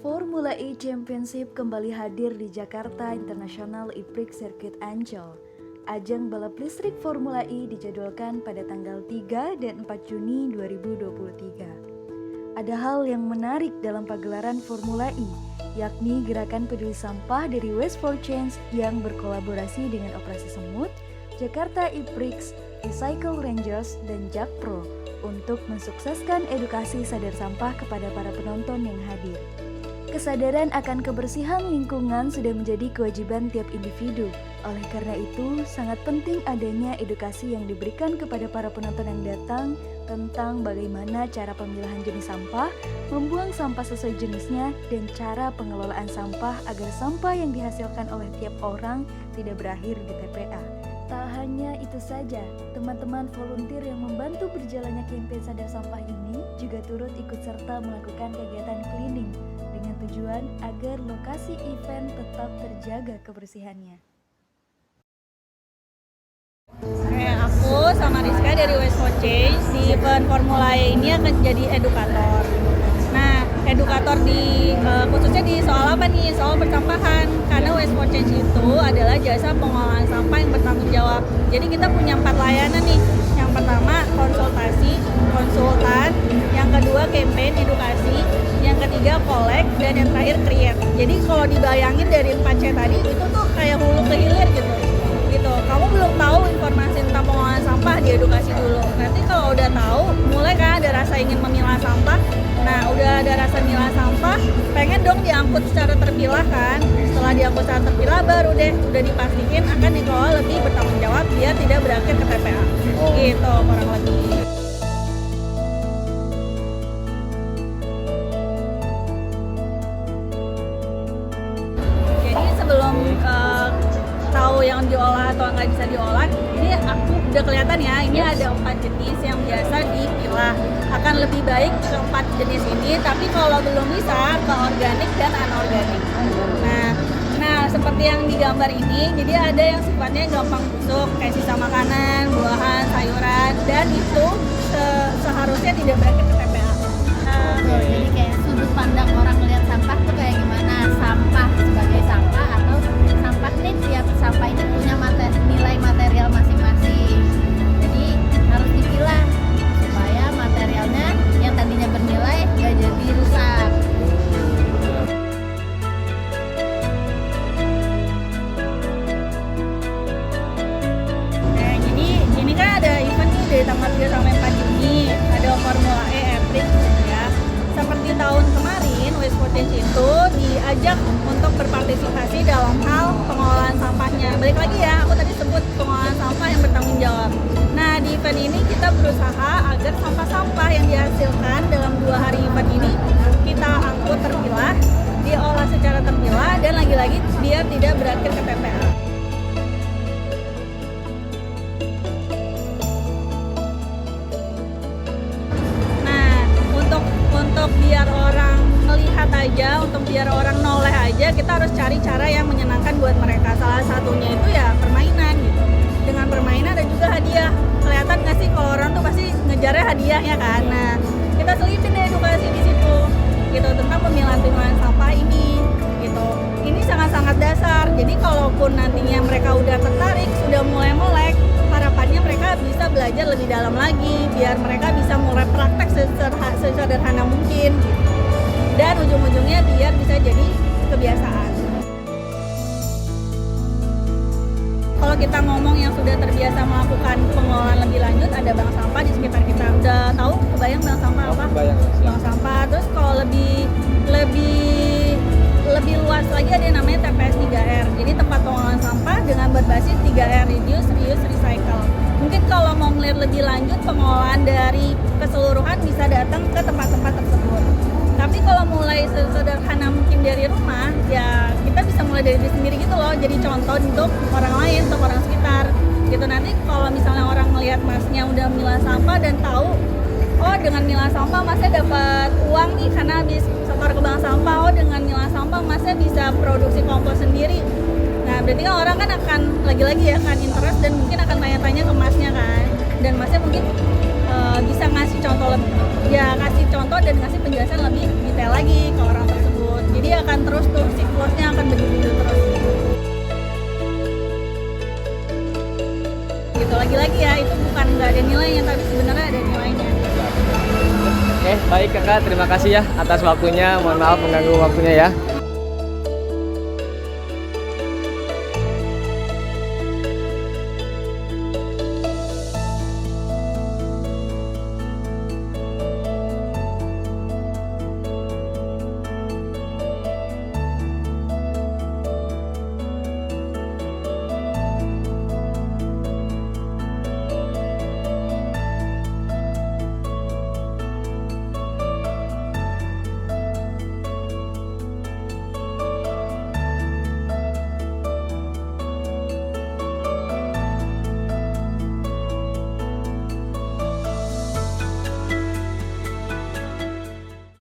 Formula E Championship kembali hadir di Jakarta International E-Prix Circuit Ancol. Ajang balap listrik Formula E dijadwalkan pada tanggal 3 dan 4 Juni 2023. Ada hal yang menarik dalam pagelaran Formula E, yakni gerakan peduli sampah dari Waste for Change yang berkolaborasi dengan Operasi Semut, Jakarta E-Prix, Recycle Rangers, dan Jakpro untuk mensukseskan edukasi sadar sampah kepada para penonton yang hadir. Kesadaran akan kebersihan lingkungan sudah menjadi kewajiban tiap individu. Oleh karena itu, sangat penting adanya edukasi yang diberikan kepada para penonton yang datang tentang bagaimana cara pemilahan jenis sampah, membuang sampah sesuai jenisnya, dan cara pengelolaan sampah agar sampah yang dihasilkan oleh tiap orang tidak berakhir di TPA. Tak hanya itu saja, teman-teman volunteer yang membantu berjalannya kampanye sadar sampah ini juga turut ikut serta melakukan kegiatan cleaning dengan tujuan agar lokasi event tetap terjaga kebersihannya. Aku sama Rizka dari Waste for Change di event Formula E ini akan jadi edukator. Nah, edukator khususnya di soal apa nih? Soal persampahan. Karena Waste for Change itu adalah jasa pengolahan sampah yang bertanggung jawab. Jadi kita punya 4 layanan nih. Yang pertama konsultasi, konsultan. Yang kedua campaign, edukasi. Yang ketiga collect, dan yang terakhir create. Jadi kalau dibayangin dari 4C tadi itu tuh kayak hulu ke hilir gitu. Kamu belum tahu informasi tentang pengolahan sampah, diedukasi dulu. Nanti kalau udah tahu, mulai kan ada rasa ingin memilah sampah. Nah, udah ada rasa milah sampah, pengen dong diangkut secara terpilah kan. Setelah diangkut secara terpilah, baru deh udah dipastikan akan dikelola lebih bertanggung jawab biar tidak berakhir ke TPA. Gitu kurang lebih. Jadi sebelum tahu yang diolah atau nggak bisa diolah, ini aku udah kelihatan ya, ini ada 4 jenis yang biasa dipilah. Akan lebih baik ke 4 jenis ini, tapi kalau belum bisa ke organik dan anorganik. Nah seperti yang digambar ini, jadi ada yang sifatnya gampang busuk, kayak sisa makanan, buahan, sayuran, dan itu seharusnya tidak berakhir ke TPA. Jadi kayak sudut pandang orang melihat sampah tuh kayak gimana? Sampah sebagai sampah atau sampah ini, tiap sampah ini punya nilai material masing-masing. Jadi harus dipilah supaya materialnya yang tadinya bernilai gak jadi rusak. Jadi ini kan ada event nih dari tanggal 3 sampai 4 Juni, ada Formula E E-Prix gitu ya. Seperti tahun kemarin, Waste for Change itu diajak untuk berpartisipasi dalam hal pengolahan sampahnya. Balik lagi ya, aku tadi sebut pengolahan sampah yang bertanggung jawab. Nah, di event ini kita berusaha agar sampah-sampah yang dihasilkan dalam 2 hari event ini kita angkut terpilah, diolah secara terpilah, dan lagi-lagi biar tidak berakhir ke TPA. Untuk biar orang melihat aja, untuk biar orang noleh aja, kita harus cari cara yang menyenangkan buat mereka. Salah satunya itu ya permainan gitu. Dengan permainan dan juga hadiah. Kelihatan nggak sih kalau orang tuh pasti ngejarnya hadiahnya kan. Nah, kita selipin deh edukasi di situ gitu tentang pemilahan sampah ini gitu. Ini sangat-sangat dasar. Jadi kalaupun nantinya mereka udah tertarik, sudah mulai melek, harapannya mereka bisa belajar lebih dalam lagi biar mereka bisa mulai praktek sesederhana mungkin gitu. Dan ujung-ujungnya biar bisa jadi kebiasaan. Kalau kita ngomong yang sudah terbiasa melakukan pengolahan lebih lanjut, ada bank sampah di sekitar kita. Udah tahu kebayang bank sampah apa? Bank sampah. Terus kalau lebih luas lagi ada yang namanya TPS 3R. Jadi tempat pengolahan sampah dengan berbasis 3R, reduce, reuse, recycle. Mungkin kalau mau melihat lebih lanjut pengolahan dari keseluruhan bisa datang ke tempat-tempat tersebut. Tapi kalau mulai sederhana mungkin dari rumah, ya kita bisa mulai dari diri sendiri gitu loh. Jadi contoh untuk orang lain, untuk orang sekitar. Gitu nanti kalau misalnya orang melihat masnya udah milah sampah dan tahu, oh dengan milah sampah masnya dapat uang nih karena habis setor ke bank sampah. Oh dengan milah sampah masnya bisa produksi kompos sendiri. Nah berarti kan orang kan akan lagi-lagi ya kan interest dan mungkin akan tanya-tanya ke masnya kan. Dan masnya mungkin bisa ngasih contoh lebih, ya kasih contoh dan ngasih penjelasan lebih detail lagi ke orang tersebut Baik kakak, terima kasih ya atas waktunya. Mohon maaf mengganggu waktunya ya.